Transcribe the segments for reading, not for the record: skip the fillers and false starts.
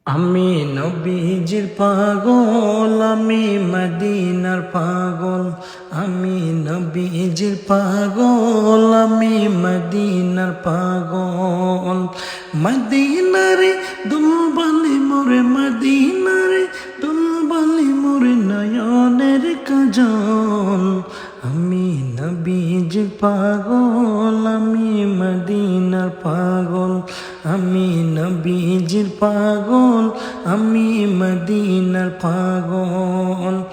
আমি নবীজির পাগল, আমি মদিনার পাগল। আমি নবীজির পাগল, আমি মদিনার পাগল। মদিনারে দুলবালি মোরে, মদিনারে দুলবালি মোরে নয়নের কাজল। আমি নবীজির পাগল, আমি মদিনার পাগল। আমি নবীজির পাগল, আমি মদিনার পাগল।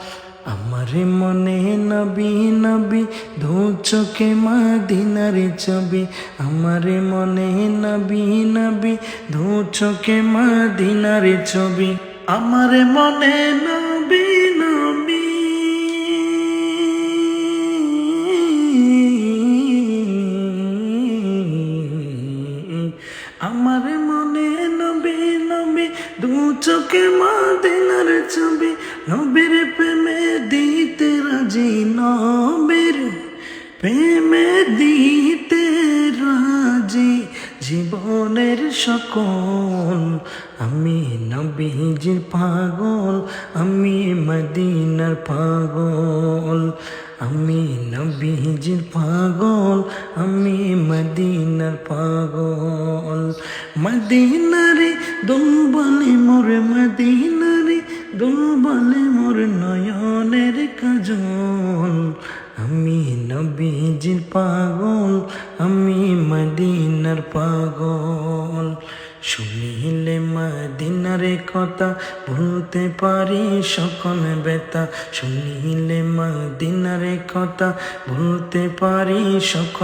আমার মনে নবী নবী দু চোখে মদিনার ছবি। আমার মনে নবী নবী দু চোখে মদিনার ছবি। আমার মনে নবী নবী আমার মনে নবী নবী দু চোখে মদিনার ছবি। নবীর প্রেমে দিতে রাজি, নবীর প্রেমে দিতে রাজি জীবনের সকল। আমি নবীজির পাগল, আমি মদিনার পাগল। আমি নবীজির পাগল, আমি মদিনার পাগল। মদিনারে দুলবালি মোরে, মদিনারে দুলবালি মোরে নয়নের কাজল। আমি নবীজির পাগল, আমি মদিনার পাগল। শুনিলে মদিনার কথা ভুলতে পারি সকল ব্যথা। শুনিলে মদিনার কথা ভুলতে পারি সকল